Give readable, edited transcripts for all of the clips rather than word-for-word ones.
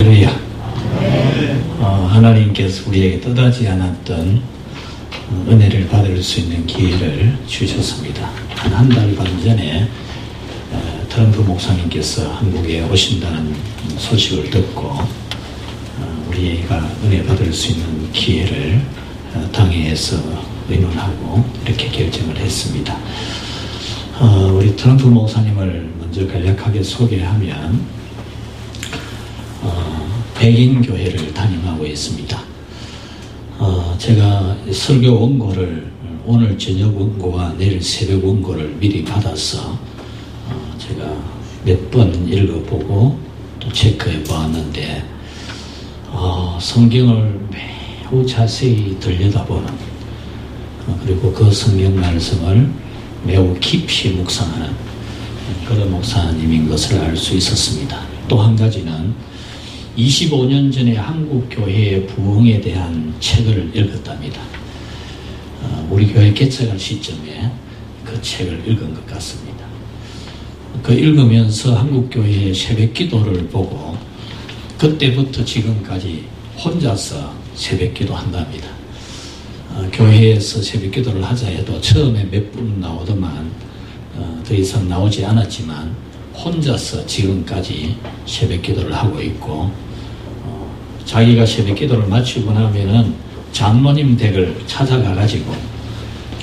할렐루야. 하나님께서 우리에게 떠나지 않았던 은혜를 받을 수 있는 기회를 주셨습니다. 한 달 반 전에 트럼프 목사님께서 한국에 오신다는 소식을 듣고 우리가 은혜 받을 수 있는 기회를 당회에서 의논하고 이렇게 결정을 했습니다. 우리 트럼프 목사님을 먼저 간략하게 소개하면 백인 교회를 담임하고 있습니다. 제가 설교 원고를 오늘 저녁 원고와 내일 새벽 원고를 미리 받아서 제가 몇 번 읽어보고 또 체크해 보았는데 성경을 매우 자세히 들여다보는 그리고 그 성경 말씀을 매우 깊이 묵상하는 그런 목사님인 것을 알 수 있었습니다. 또 한 가지는 25년 전에 한국 교회의 부흥에 대한 책을 읽었답니다. 우리 교회 개척할 시점에 그 책을 읽은 것 같습니다. 그 읽으면서 한국 교회의 새벽 기도를 보고 그때부터 지금까지 혼자서 새벽 기도 한답니다. 교회에서 새벽 기도를 하자 해도 처음에 몇 분 나오더만 더 이상 나오지 않았지만 혼자서 지금까지 새벽 기도를 하고 있고 자기가 새벽 기도를 마치고 나면은 장로님 댁을 찾아가 가지고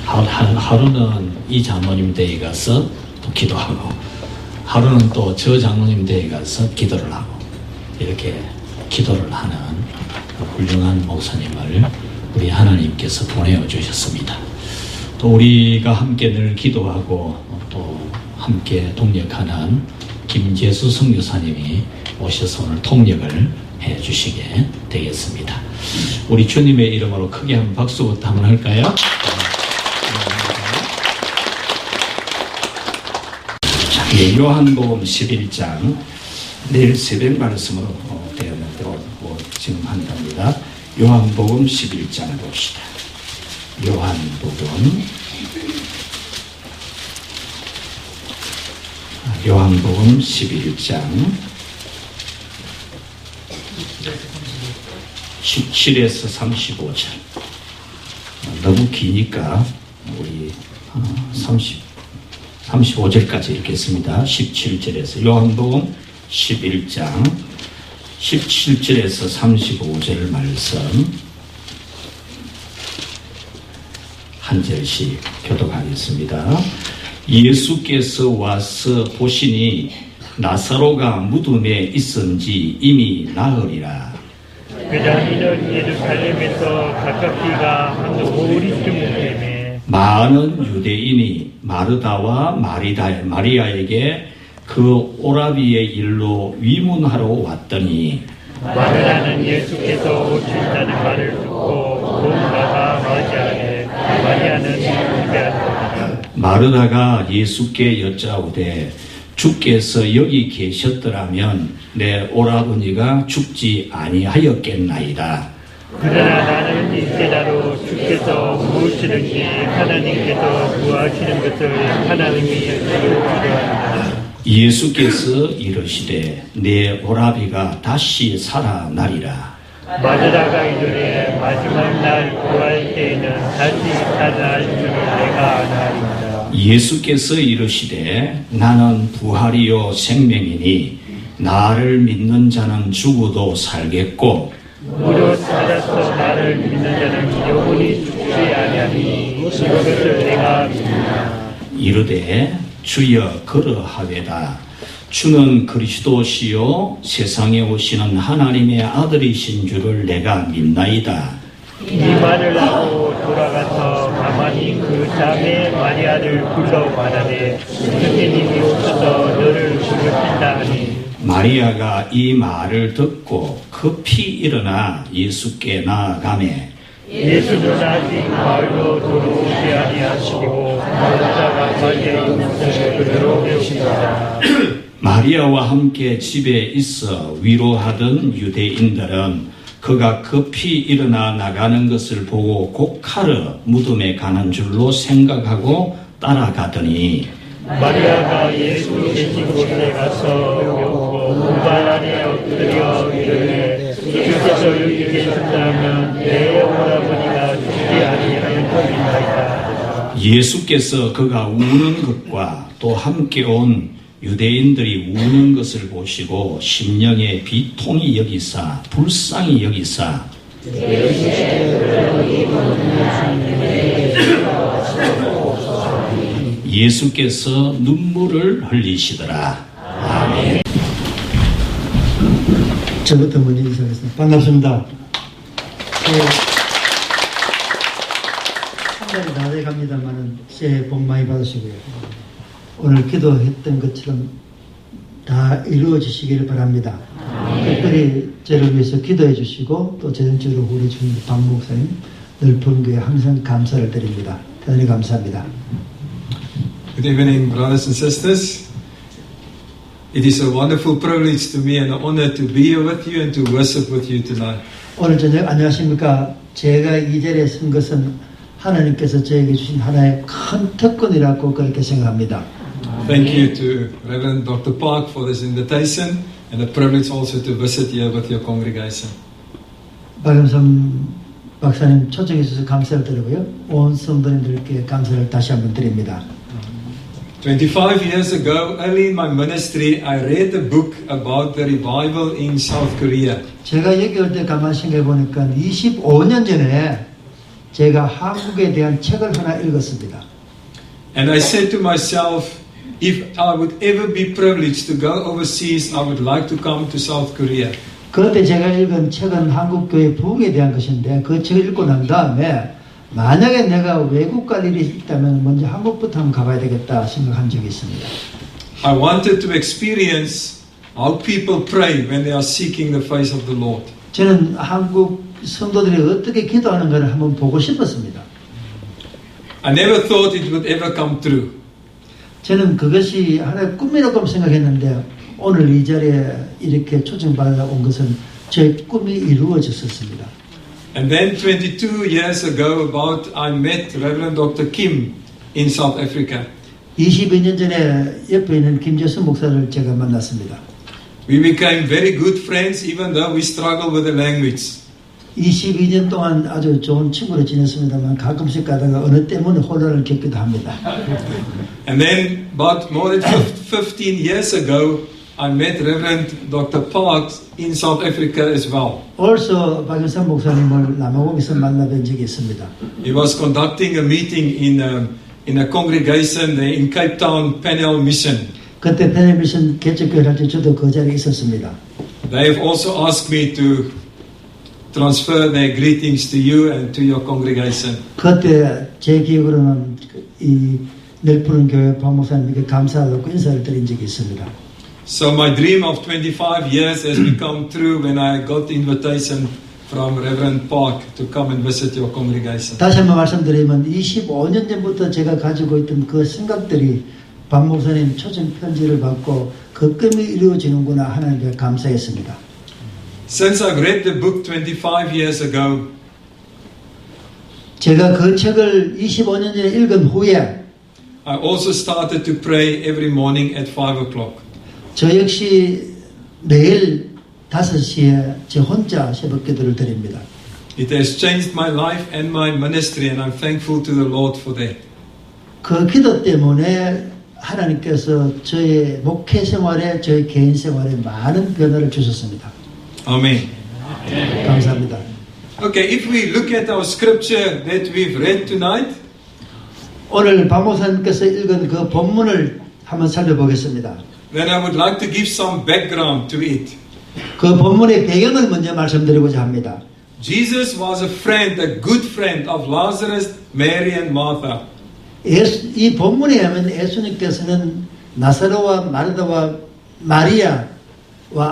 하루는 이 장로님 댁에 가서 또 기도하고 하루는 또 저 장로님 댁에 가서 기도를 하고 이렇게 기도를 하는 훌륭한 목사님을 우리 하나님께서 보내어 주셨습니다. 또 우리가 함께 늘 기도하고 또 함께 동력하는 김재수 선교사님이 오셔서 오늘 통역을 해 주시게 되겠습니다. 우리 주님의 이름으로 크게 한 박수부터 한번 할까요? 자, 예, 요한복음 11장 내일 새벽 말씀으로 되었는데 지금 한답니다. 요한복음 11장 봅시다. 요한복음 11장 17에서 35절 너무 기니까 우리 35절까지 읽겠습니다. 17절에서 요한복음 11장 17절에서 35절 말씀 한 절씩 교독하겠습니다. 예수께서 와서 보시니 나사로가 무덤에 있은지 이미 나으리라. 그자 이는 예루살렘에서 가깝기가 한 5리쯤 되매 많은 유대인이 마르다와 마리아에게 그 오라비의 일로 위문하러 왔더니 마르다는 예수께서 오신다는 말을 듣고 무언가가 맞이하되 마리아는 기대하더라. 마르다가 예수께 여짜오되 주께서 여기 계셨더라면 내 오라버니가 죽지 아니하였겠나이다. 그러나 나는 이제라도 주께서 무엇이든지 하나님께서 구하시는 것을 하나님이 이루시리라. 예수께서 이르시되 내 오라비가 다시 살아나리라. 마르다가 이르되 마지막 날 구할 때에는 다시 살아날 줄을 내가 아나이다. 예수께서 이르시되 나는 부활이요 생명이니 나를 믿는 자는 죽어도 살겠고 무릇 살아서 나를 믿는 자는 영원히 죽지 아니하니 이것을 내가 믿노라. 이르되 주여 그러하외다. 주는 그리스도시요 세상에 오시는 하나님의 아들이신 줄을 내가 믿나이다. 이 말을 하고 돌아가서 가만히 그 자매 마리아를 불러 말하되 주님이 오셔서 너를 부르신다 하니 마리아가 이 말을 듣고 급히 일어나 예수께 나아가매 예수는 아직 마을로 돌아오지 아니하시고 마르다가 가게 있는 그대로 계시다. 마리아와 함께 집에 있어 위로하던 유대인들은 그가 급히 일어나 나가는 것을 보고 곧가르 무덤에 가는 줄로 생각하고 따라가더니 마리아가 예수 계신 곳에 가서 그 발 아래 엎드려 이르되 주께서 여기 계셨다면 내 오라버니가 죽지 아니할 것이나이다. 예수께서 그가 우는 것과 또 함께 온 유대인들이 우는 것을 보시고 심령에 비통히 여기사 불쌍히 여기사 예수께서 눈물을 흘리시더라. 아멘. 저부터 먼저 인사하겠습니다. 반갑습니다. 한 달이 다 돼갑니다만은 새해 복 많이 받으시고요. 오늘 기도했던 것처럼 다 이루어지시기를 바랍니다. 특별히 저를 위해서 기도해 주시고 또 전적으로 우리 주님 박 목사님 넓은 교회 항상 감사를 드립니다. 대단히 감사합니다. Good evening, brothers and sisters. It is a wonderful privilege to me and an honor to be here with you and to worship with you tonight. 오늘 저녁 안녕하십니까? 제가 이 자리에 선 것은 하나님께서 저에게 주신 하나의 큰 특권이라고 그렇게 생각합니다. Thank you to Reverend Dr. Park for this invitation and the privilege also to visit here with your congregation. 박영선 박사님 초청해 주셔서 감사를 드리고요. 온 성도님들께 감사를 다시 한번 드립니다. 25 years ago, early in my ministry, I read a book about the revival in South Korea. 제가 여기 올 때 가만히 생각해 보니까 25년 전에 제가 한국에 대한 책을 하나 읽었습니다. And I said to myself, if I would ever be privileged to go overseas, I would like to come to South Korea. 그때 제가 읽은 책은 한국교회 부흥에 대한 것인데 그 책을 읽고 난 다음에 만약에 내가 외국 갈 일이 있다면 먼저 한국부터 한번 가봐야 되겠다 생각한 적이 있습니다. I wanted to experience how people pray when they are seeking the face of the Lord. 저는 한국 성도들이 어떻게 기도하는가를 한번 보고 싶었습니다. I never thought it would ever come true. 저는 그것이 하나의 꿈이라고 생각했는데 오늘 이 자리에 이렇게 초청받아 온 것은 제 꿈이 이루어졌었습니다. And then 22 years ago, I met Reverend Dr. Kim in South Africa. 22년 전에 옆에 있는 김재수 목사를 제가 만났습니다. We became very good friends even though we struggled with the language. 22년 동안 아주 좋은 친구로 지냈습니다만 가끔씩 가다가 어느 때문에 혼란을 겪기도 합니다. And then about more than 15 years ago, I met Reverend Dr. Park in South Africa as well. also 박영선 목사님을 남아공에서 만나뵌 적이 있습니다. He was conducting a meeting in a congregation there in Cape Town, Peniel Mission. 그때 페넬 미션 개척교회를 할 때 저도 그 자리에 있었습니다. They have also asked me to transfer their greetings to you and to your congregation. 그때 제 기억으로는 이 넓은 교회 박 목사님에게 감사하고 인사를 드린 적이 있습니다. So my dream of 25 years has become true when I got the invitation from Reverend Park to come and visit your congregation. 다시 한번 말씀드리면 25년 전부터 제가 가지고 있던 그 생각들이 박 목사님 초청 편지를 받고 그 꿈이 이루어지는구나 하나님께 감사했습니다. Since I've read the book 25 years ago, 제가 그 책을 25년 전에 읽은 후에 I also started to pray every morning at 5 o'clock. 저 역시 매일 5시에 저 혼자 새벽 기도를 드립니다. It has changed my life and my ministry, and I'm thankful to the Lord for that. 그 기도 때문에 하나님께서 저의 목회 생활에 저의 개인 생활에 많은 변화를 주셨습니다. Amen. 감사합니다. Okay, if we look at our scripture that we've read tonight, 오늘 박 목사님께서 읽은 그 본문을 한번 살펴보겠습니다. then I would like to give some background to it. 그 본문의 배경을 먼저 말씀드리고자 합니다. Jesus was a friend, a good friend of Lazarus, Mary and Martha. 이 본문에 하면 예수님께서는 나사로와 마르다와 마리아와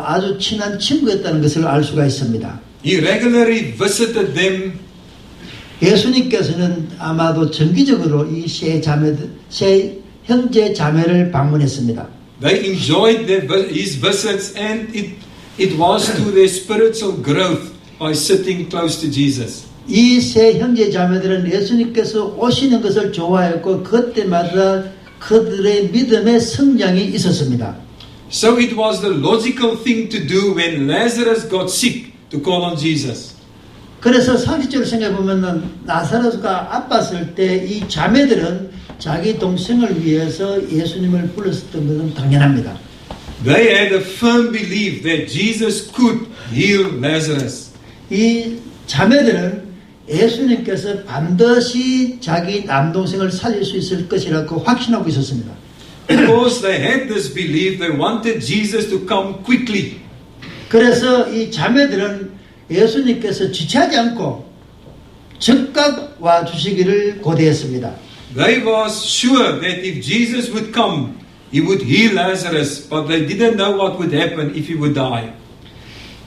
아주 친한 친구였다는 것을 알 수가 있습니다. He regularly visited them. 예수님께서는 아마도 정기적으로 이 세 형제 자매를 방문했습니다. They enjoyed his visits, and it was to their spiritual growth by sitting close to Jesus. 이 세 형제 자매들은 예수님께서 오시는 것을 좋아했고 그때마다 그들의 믿음의 성장이 있었습니다. So it was the logical thing to do when Lazarus got sick to call on Jesus. 그래서 상식적으로 생각해 보면은 나사로가 아팠을 때 이 자매들은 자기 동생을 위해서 예수님을 불렀었던 것은 당연합니다. They had a firm belief that Jesus could heal Lazarus. 이 자매들은 예수님께서 반드시 자기 남동생을 살릴 수 있을 것이라고 확신하고 있었습니다. Because they had this belief, they wanted Jesus to come quickly. 그래서 이 자매들은 예수님께서 지체하지 않고 즉각 와 주시기를 고대했습니다. They was sure that if Jesus would come, he would heal Lazarus, but they didn't know what would happen if he would die.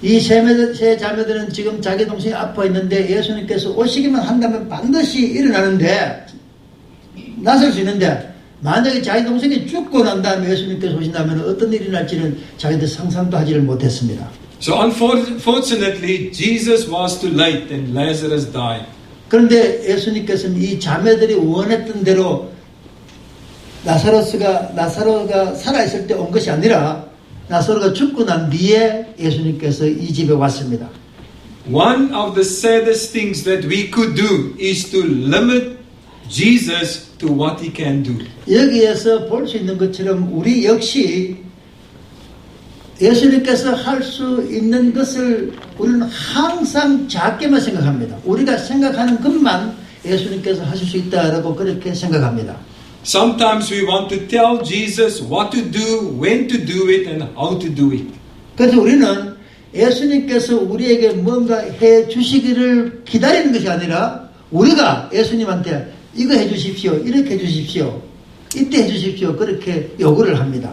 이 세 자매들은 지금 자기 동생이 아파 있는데 예수님께서 오시기만 한다면 반드시 일어나는데 나설 수 있는데 만약에 자기 동생이 죽고 난 다음에 예수님께서 오신다면 어떤 일이 날지는 자기들 상상도 하지를 못했습니다. So unfortunately, Jesus was too late and Lazarus died. 그런데 예수님께서는 이 자매들이 원했던 대로 나사로가 살아있을 때 온 것이 아니라 나사로가 죽고 난 뒤에 예수님께서 이 집에 왔습니다. One of the saddest things that we could do is to limit Jesus to what he can do. 여기에서 볼 수 있는 것처럼 우리 역시 예수님께서 할 수 있는 것을 우리는 항상 작게만 생각합니다. 우리가 생각하는 것만 예수님께서 하실 수 있다라고 그렇게 생각합니다. Sometimes we want to tell Jesus what to do, when to do it, and how to do it. 그래서 우리는 예수님께서 우리에게 뭔가 해 주시기를 기다리는 것이 아니라 우리가 예수님한테 이거 해 주십시오, 이렇게 해 주십시오, 이때 해 주십시오 그렇게 요구를 합니다.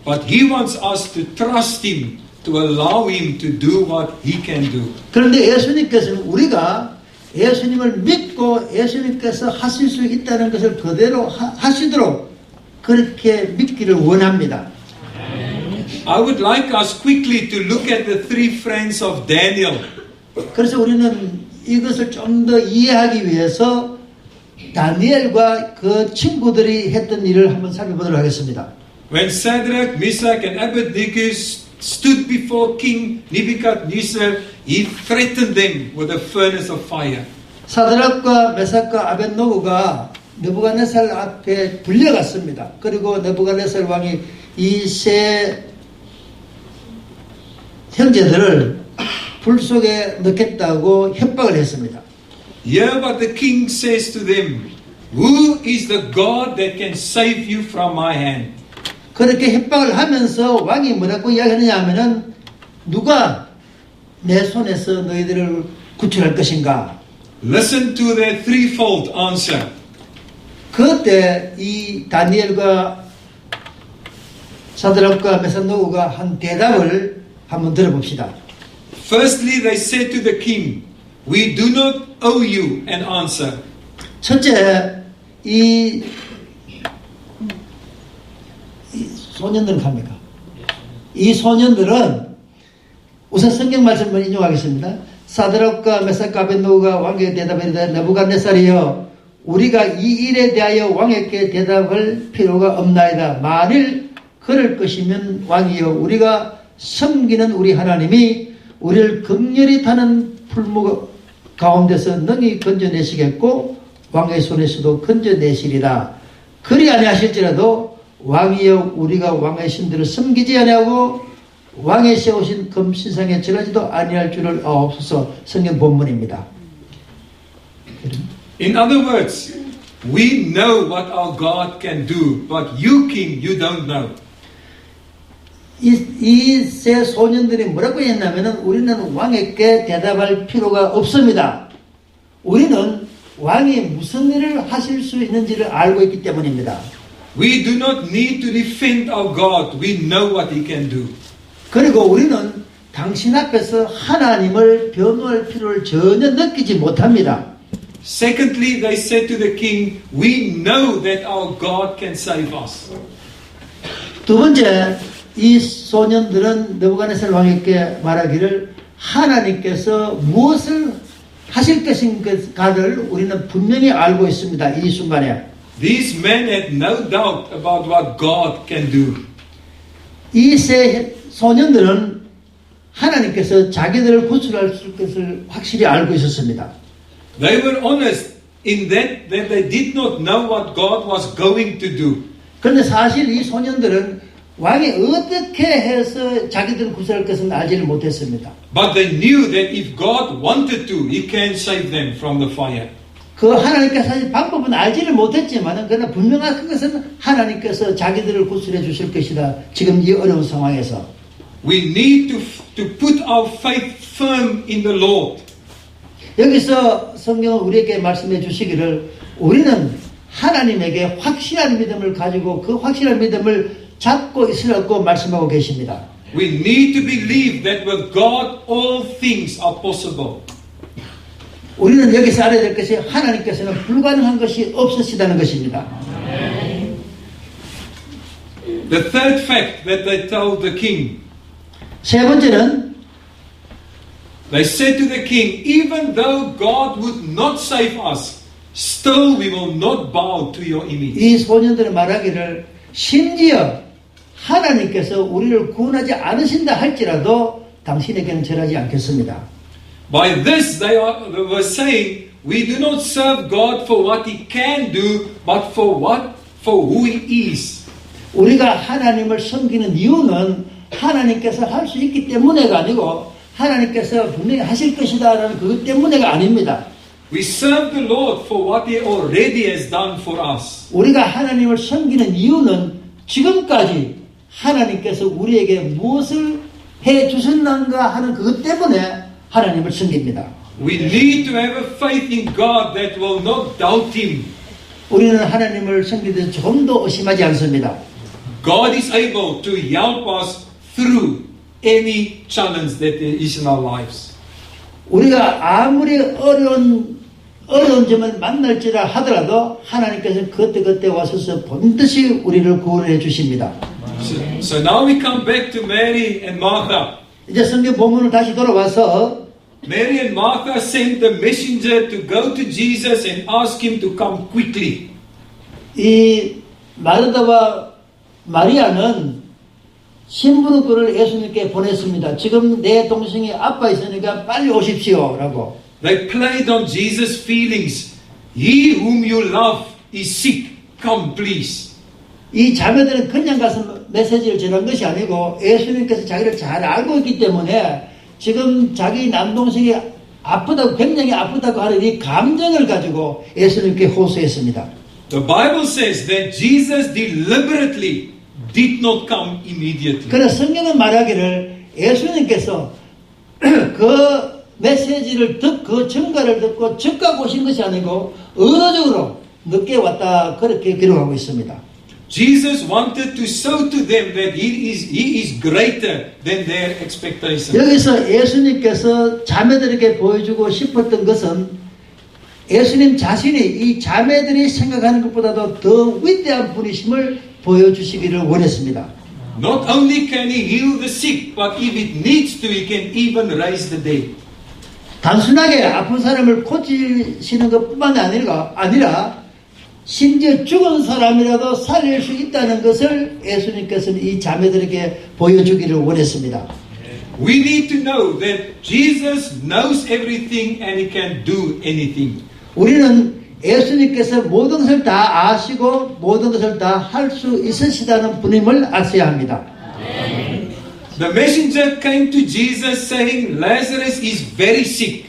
But he wants us to trust him, to allow him to do what he can do. 그런데 예수님께서는 우리가 예수님을 믿고 예수님께서 하실 수 있다는 것을 그대로 하시도록 그렇게 믿기를 원합니다. I would like us quickly to look at the three friends of Daniel. 그래서 우리는 이것을 좀 더 이해하기 위해서 다니엘과 그 친구들이 했던 일을 한번 살펴보도록 하겠습니다. When Shadrach, Meshach, and Abednego stood before King Nebuchadnezzar, he threatened them with a furnace of fire. 사드락과 메삭과 아벳노고가 느부갓네살 앞에 불려갔습니다. 그리고 느부갓네살 왕이 이 세 형제들을 불 속에 넣겠다고 협박을 했습니다. Hear what the king says to them. Who is the God that can save you from my hand? 그렇게 협박을 하면서 왕이 뭐라고 이야기하느냐 하면은 누가 내 손에서 너희들을 구출할 것인가? Listen to their threefold answer. 그때 이 다니엘과 사드락과 메삭노고가 한 대답을 한번 들어봅시다. Firstly, they said to the king, we do not owe you an answer. 첫째, 이 소년들은 갑니까? 이 소년들은 우선 성경 말씀을 인용하겠습니다. 사드락과 메삭과 아벳노고가 왕에게 대답하되 느부갓네살이여 우리가 이 일에 대하여 왕에게 대답할 필요가 없나이다. 만일 그럴 것이면 왕이여 우리가 섬기는 우리 하나님이 우리를 극렬히 타는 풀무 가운데서 능히 건져내시겠고 왕의 손에서도 건져내시리라. 그리 아니하실지라도 왕이여 우리가 왕의 신들을 섬기지 아니하고 왕의 세우신 금신상에 절하지도 아니할 줄을 아옵소서. 성경 본문입니다. In other words, we know what our God can do, but you, king, you don't know. 이 세 소년들이 뭐라고 했냐면은 우리는 왕에게 대답할 필요가 없습니다. 우리는 왕이 무슨 일을 하실 수 있는지를 알고 있기 때문입니다. We do not need to defend our God. We know what he can do. 그리고 우리는 당신 앞에서 하나님을 변호할 필요를 전혀 느끼지 못합니다. Secondly, they said to the king, we know that our God can save us. 두 번째, 이 소년들은 느부갓네살 왕에게 말하기를 하나님께서 무엇을 하실 것인가를 우리는 분명히 알고 있습니다. 이 순간에. These men had no doubt about what God can do. 이 세 소년들은 하나님께서 자기들을 구출할 것을 확실히 알고 있었습니다. They were honest in that they did not know what God was going to do. 그런데 사실 이 소년들은 왕이 어떻게 해서 자기들을 구출할 것은 알지를 못했습니다. But they knew that if God wanted to, He can save them from the fire. 그 하나님께서 사실 방법은 알지를 못했지만 그러나 분명한 것은 하나님께서 자기들을 구출해 주실 것이다. 지금 이 어려운 상황에서. We need to put our faith firm in the Lord. 여기서 성경은 우리에게 말씀해 주시기를 우리는 하나님에게 확실한 믿음을 가지고 그 확실한 믿음을 잡고 있으라고 말씀하고 계십니다. We need to believe that with God all things are possible. 우리는 여기서 알아야 될 것이 하나님께서는 불가능한 것이 없으시다는 것입니다. The third fact that they told the king, 세 번째는 they said to the king, even though God would not save us, still we will not bow to your image. 이 소년들은 말하기를 심지어 하나님께서 우리를 구원하지 않으신다 할지라도 당신에게는 절하지 않겠습니다. By this they were saying, we do not serve God for what He can do, but for who He is. 우리가 하나님을 섬기는 이유는 하나님께서 할 수 있기 때문에가 아니고 하나님께서 분명히 하실 것이다라는 그것 때문에가 아닙니다. We serve the Lord for what He already has done for us. 우리가 하나님을 섬기는 이유는 지금까지 하나님께서 우리에게 무엇을 해 주셨는가 하는 그것 때문에 하나님을 섬깁니다. We need to have a faith in God that will not doubt Him. 우리는 하나님을 섬기듯 조금도 의심하지 않습니다. God is able to help us through any challenge that there is in our lives. 우리가 아무리 어려운 점을 만날지라 하더라도 하나님께서 그때 와서서 반드시 우리를 구원해 주십니다. So now we come back to Mary and Martha. 이제 성경 본문을 다시 돌아와서 Mary and Martha sent the messenger to go to Jesus and ask Him to come quickly. 이 마르다와 마리아는 신부는 예수님께 보냈습니다. 지금 내 동생이 아빠 있으니까 빨리 오십시오라고. They played on Jesus' feelings. He whom you love is sick. Come please. 이 자매들은 그냥 가서 메시지를 전한 것이 아니고 예수님께서 자기를 잘 알고 있기 때문에 지금 자기 남동생이 아프다고 굉장히 아프다고 하는 이 감정을 가지고 예수님께 호소했습니다. The Bible says that Jesus deliberately did not come immediately. 그러나 성경은 말하기를 예수님께서 그 메시지를 그 증거를 듣고 즉각 오신 것이 아니고 의도적으로 늦게 왔다 그렇게 기록하고 있습니다. Jesus wanted to show to them that He is greater than their expectations. 여기서 예수님께서 자매들에게 보여주고 싶었던 것은 예수님 자신이 이 자매들이 생각하는 것보다도 더 위대한 분이심을 보여주시기를 원했습니다. Not only can He heal the sick, but if it needs to, He can even raise the dead. 단순하게 아픈 사람을 고치시는 것뿐만 아니라 심지어 죽은 사람이라도 살릴 수 있다는 것을 예수님께서는 이 자매들에게 보여주기를 원했습니다. We need to know that Jesus knows everything and He can do anything. 우리는 예수님께서 모든 것을 다 아시고 모든 것을 다 할 수 있으시다는 분임을 아셔야 합니다. The messenger came to Jesus saying, Lazarus is very sick.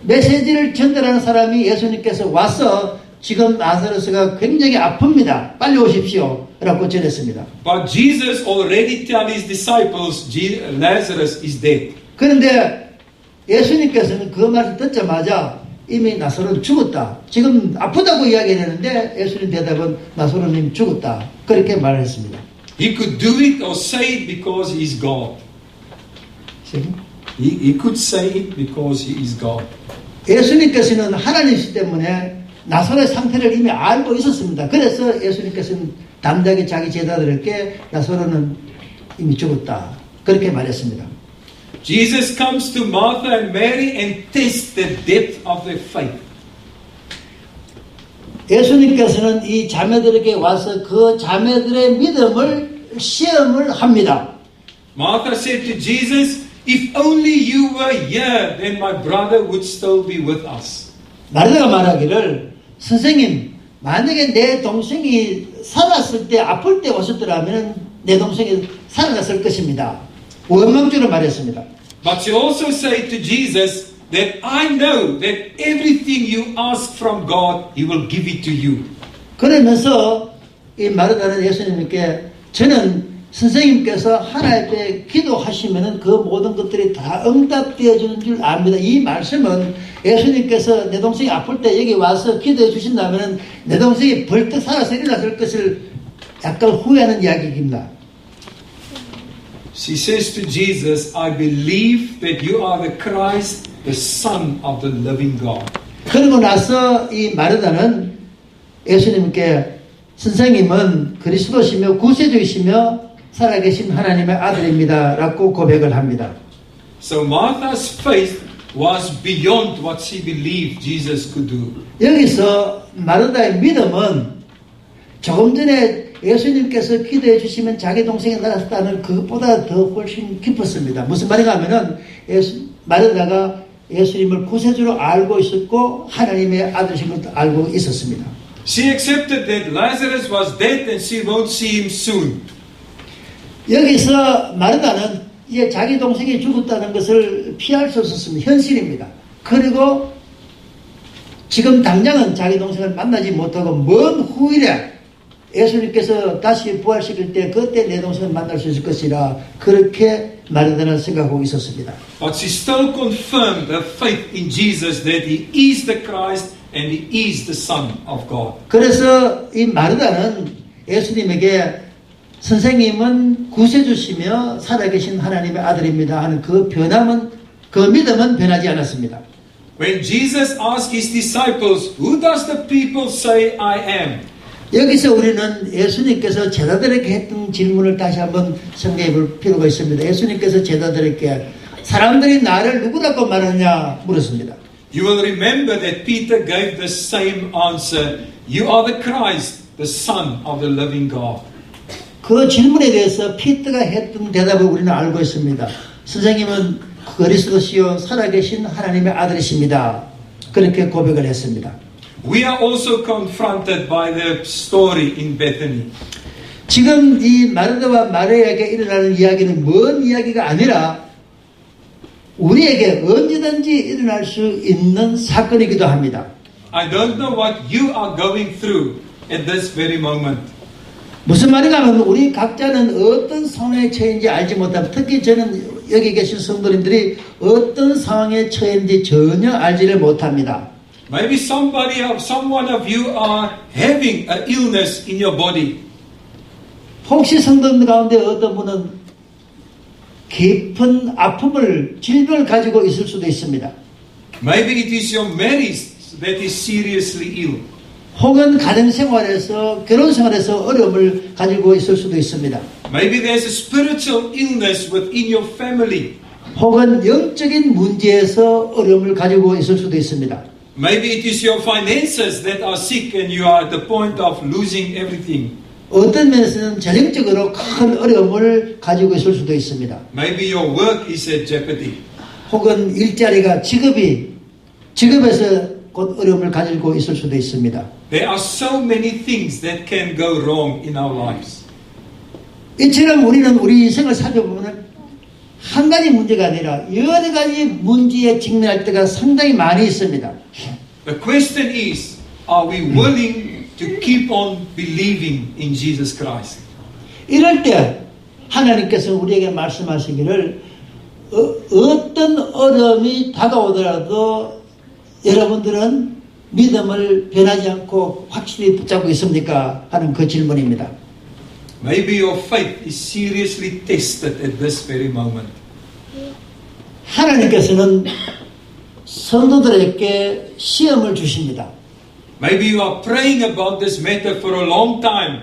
메시지를 전달하는 사람이 예수님께서 와서 지금 나사로스가 굉장히 아픕니다. 빨리 오십시오. 라고 전했습니다. But Jesus already told His disciples, Lazarus is dead. 그런데 예수님께서는 그 말을 듣자마자 이미 나사로는 죽었다. 지금 아프다고 이야기했는데 예수님 대답은 나사로는 죽었다. 그렇게 말했습니다. He could do it or say it because He is God. He could say it because He is God. 예수님께서는 하나님이시기 때문에 나사로의 상태를 이미 알고 있었습니다. 그래서 예수님께서는 담대하게 자기 제자들에게 나사로는 이미 죽었다. 그렇게 말했습니다. Jesus comes to Martha and Mary and tests the depth of their faith. 예수님께서는 이 자매들에게 와서 그 자매들의 믿음을 시험을 합니다. Martha said to Jesus, if only you were here, then my brother would still be with us. 마르다가 말하기를 선생님 만약에 내 동생이 살았을 때 아플 때 오셨더라면 내 동생이 살아났을 것입니다. 원망적으로 말했습니다. But she also said to Jesus that I know that everything you ask from God, He will give it to you. 그러면서 이 마르다는 예수님께 저는 선생님께서 하나님께 기도하시면은 그 모든 것들이 다 응답되어 주는 줄 압니다. 이 말씀은 예수님께서 내 동생이 아플 때 여기 와서 기도해 주신다면은 내 동생이 벌떡 살아서 일어났을 것을 약간 후회하는 이야기입니다. She says to Jesus, I believe that you are the Christ, the Son of the living God. 그러고 나서 이 마르다는 예수님께 선생님은 그리스도시며 구세주이시며 살아계신 하나님의 아들입니다 라고 고백을 합니다. So Martha's faith was beyond what she believed Jesus could do. 여기서 마르다의 믿음은 조금 전에 예수님께서 기도해 주시면 자기 동생이 나았다는 그것보다 더 훨씬 깊었습니다. 무슨 말인가 하면은 마르다가 예수님을 구세주로 알고 있었고 하나님의 아들이신 것도 알고 있었습니다. She accepted that Lazarus was dead and she won't see him soon. 여기서 마르다는 이제 자기 동생이 죽었다는 것을 피할 수 없었습니다. 현실입니다. 그리고 지금 당장은 자기 동생을 만나지 못하고 먼 후일에 예수님께서 다시 부활시킬 때 그때 내 동생을 만날 수 있을 것이라 그렇게 마르다는 생각하고 있었습니다. But she still confirmed her faith in Jesus that He is the Christ and He is the Son of God. 그래서 이 마르다는 예수님에게 선생님은 구세주시며 살아계신 하나님의 아들입니다 하는 그 믿음은 변하지 않았습니다. When Jesus asked His disciples, who does the people say I am? 여기서 우리는 예수님께서 제자들에게 했던 질문을 다시 한번 생각해 볼 필요가 있습니다. 예수님께서 제자들에게 사람들이 나를 누구라고 말하냐 물었습니다. You will remember that Peter gave the same answer. You are the Christ, the Son of the living God. 그 질문에 대해서 피터가 했던 대답을 우리는 알고 있습니다. 선생님은 그리스도시요 살아계신 하나님의 아들이십니다. 그렇게 고백을 했습니다. We are also confronted by the story in Bethany. 지금 이 마르다와 마리아에게 일어나는 이야기는 먼 이야기가 아니라 우리에게 언제든지 일어날 수 있는 사건이기도 합니다. I don't know what you are going through at this very moment. 무슨 말인가 하면 우리 각자는 어떤 상황에 처해인지 알지 못하고 특히 저는 여기 계신 성도님들이 어떤 상황에 처해인지 전혀 알지를 못합니다. Maybe someone of you are having an illness in your body. 혹시 성도들 가운데 어떤 분은 깊은 아픔을 질병을 가지고 있을 수도 있습니다. Maybe it is your marriage that is seriously ill. 혹은 가정생활에서 결혼생활에서 어려움을 가지고 있을 수도 있습니다. Maybe there's a spiritual illness within your family. 혹은 영적인 문제에서 어려움을 가지고 있을 수도 있습니다. Maybe it is your finances that are sick and you are at the point of losing everything. 어떤 면에서는 재정적으로 큰 어려움을 가지고 있을 수도 있습니다. Maybe your work is at jeopardy. 혹은 일자리가 직업에서 곧 어려움을 가지고 있을 수도 있습니다. There are so many things that can go wrong in our lives. 이처럼 우리는 우리 인생을 살펴보면 한 가지 문제가 아니라 여러 가지 문제에 직면할 때가 상당히 많이 있습니다. The question is, are we willing to keep on believing in Jesus Christ? 이럴 때 하나님께서 우리에게 말씀하시기를 어떤 어려움이 다가오더라도 여러분들은 믿음을 변하지 않고 확실히 붙잡고 있습니까? 하는 그 질문입니다. Maybe your faith is seriously tested at this very moment. 하나님께서는 성도들에게 시험을 주십니다. Maybe you are praying about this matter for a long time.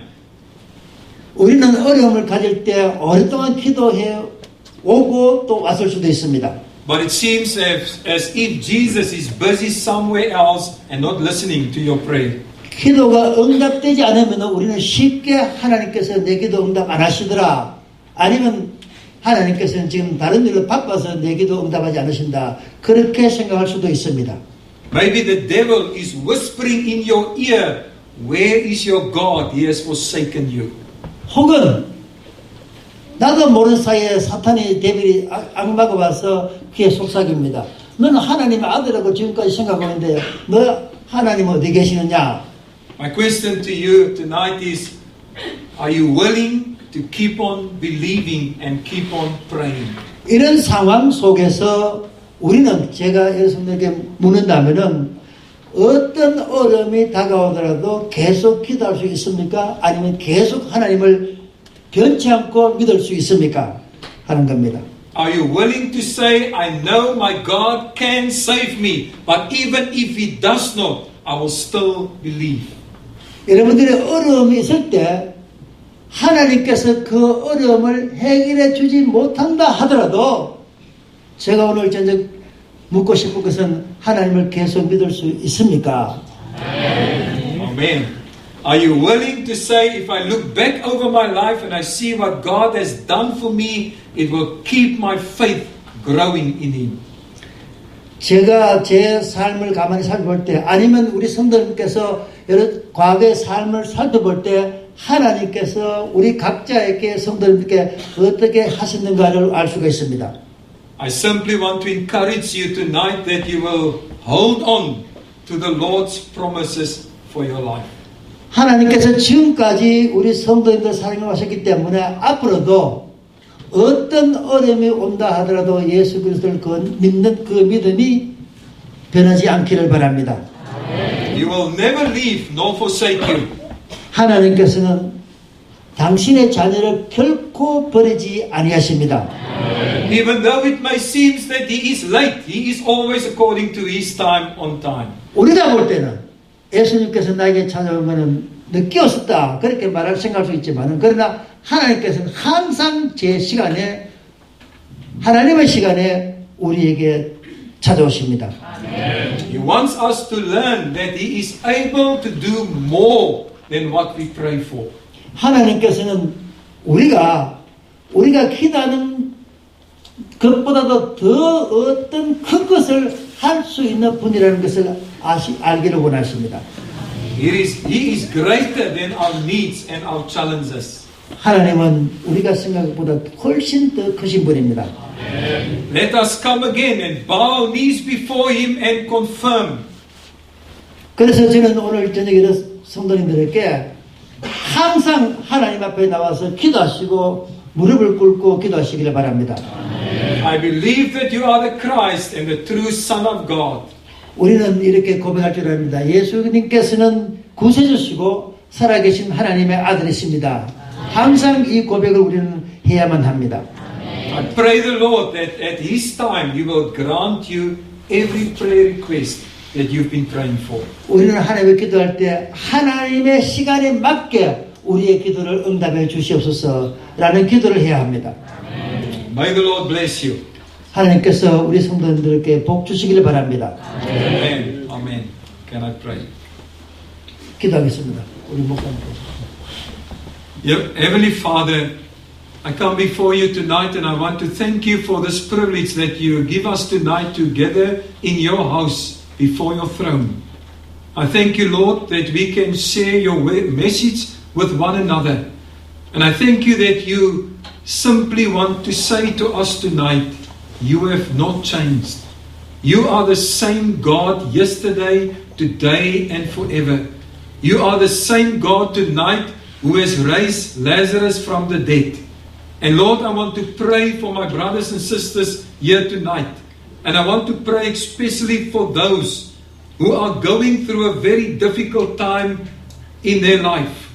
우리는 어려움을 가질 때 오랫동안 기도해 오고 또 왔을 수도 있습니다. But it seems as if Jesus is busy somewhere else and not listening to your prayer. 기도가 응답되지 않으면 우리는 쉽게 하나님께서 내 기도 응답 안 하시더라. 아니면 하나님께서는 지금 다른 일로 바빠서 내 기도 응답하지 않으신다. 그렇게 생각할 수도 있습니다. Maybe the devil is whispering in your ear, where is your God? He has forsaken you. 혹은 나도 모르는 사이에 사탄이 데빌이 악마가 와서 귀에 속삭입니다. 너는 하나님의 아들이라고 지금까지 생각하고 있는데 너 하나님 어디 계시느냐? My question to you tonight is, are you willing to keep on believing and keep on praying? 이런 상황 속에서 우리는 제가 여러분들에게 묻는다면은 어떤 어려움이 다가오더라도 계속 기도할 수 있습니까? 아니면 계속 하나님을 변치 않고 믿을 수 있습니까? 하는 겁니다. Are you willing to say, I know my God can save me, but even if He does not, I will still believe. 여러분들의 어려움이 있을 때 하나님께서 그 어려움을 해결해 주지 못한다 하더라도 제가 오늘 저녁 묻고 싶은 것은 하나님을 계속 믿을 수 있습니까? Amen. Are you willing to say, if I look back over my life and I see what God has done for me, it will keep my faith growing in Him? 제가 제 삶을 가만히 살펴볼 때 아니면 우리 성도님께서 여러 과거의 삶을 살펴볼 때 하나님께서 우리 각자에게 성도님께 어떻게 하셨는가를 알 수가 있습니다. I simply want to encourage you tonight that you will hold on to the Lord's promises for your life. 하나님께서 지금까지 우리 성도님들 사랑하셨기 때문에 앞으로도 어떤 어려움이 온다 하더라도 예수 그리스도를 믿는 그 믿음이 변하지 않기를 바랍니다. He will never leave nor forsake you. 하나님께서는 당신의 자녀를 결코 버리지 아니하십니다. Even though it may seem that He is late, He is always according to His time on time. 우리가 볼 때는 예수님께서 나에게 찾아오면 늦게 오셨다 그렇게 말할 생각할 수 있지만 그러나 하나님께서는 항상 제 시간에 하나님의 시간에 우리에게 찾아오십니다. He wants us to learn that He is able to do more than what we pray for. 하나님께서는 우리가 기도하는 것보다도 더 어떤 큰 것을 할 수 있는 분이라는 것을 알기를 원하십니다. He is greater than our needs and our challenges. 하나님은 우리가 생각보다 훨씬 더 크신 분입니다. Let us come again and bow our knees before Him and confirm. 그래서 저는 오늘 저녁에 성도님들에게 항상 하나님 앞에 나와서 기도하시고 무릎을 꿇고 기도하시기를 바랍니다. I believe that you are the Christ and the true Son of God. 우리는 이렇게 고백할 줄 압니다. 예수님께서는 구세주시고 살아계신 하나님의 아들이십니다. 항상 이 고백을 우리는 해야만 합니다. I pray the Lord that at His time He will grant you every prayer request that you've been praying for. 우리는 하나님을 기도할 때 하나님의 시간에 맞게 우리의 기도를 응답해 주시옵소서라는 기도를 해야 합니다. May the Lord bless you. 하나님께서 우리 성도님들께 복 주시기를 바랍니다. Amen. Amen. Can I pray? 기도하겠습니다. 우리 목사님께. Heavenly Father, I come before you tonight and I want to thank you for this privilege that you give us tonight to gather in your house before your throne. I thank you, Lord, that we can share your message with one another. And I thank you that you simply want to say to us tonight, you have not changed. You are the same God yesterday, today, and forever. You are the same God tonight who has raised Lazarus from the dead. And Lord, I want to pray for my brothers and sisters here tonight. And I want to pray especially for those who are going through a very difficult time in their life.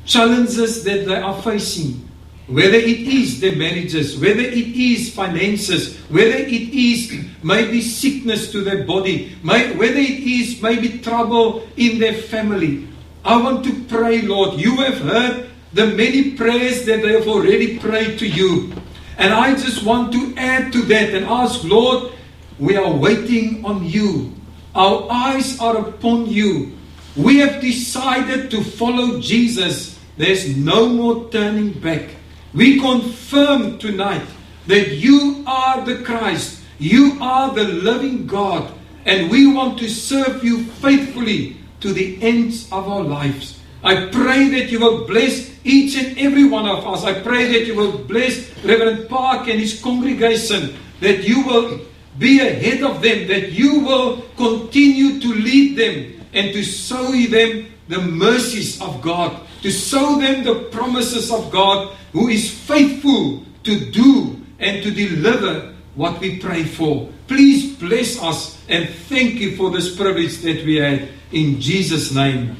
Challenges that they are facing. Whether it is their marriages, whether it is finances, whether it is maybe sickness to their body, whether it is maybe trouble in their family. I want to pray, Lord, you have heard the many prayers that they have already prayed to you. And I just want to add to that and ask, Lord, we are waiting on you. Our eyes are upon you. we have decided to follow Jesus, there's no more turning back. We confirm tonight that you are the Christ, you are the living God, and we want to serve you faithfully to the ends of our lives. I pray that you will bless each and every one of us. I pray that you will bless Reverend Park and his congregation, that you will be ahead of them, that you will continue to lead them and to show them the mercies of God, to show them the promises of God, who is faithful to do and to deliver what we pray for. Please bless us and thank you for this privilege that we had. In Jesus' name,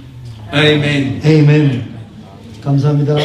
amen. Amen. 감사합니다.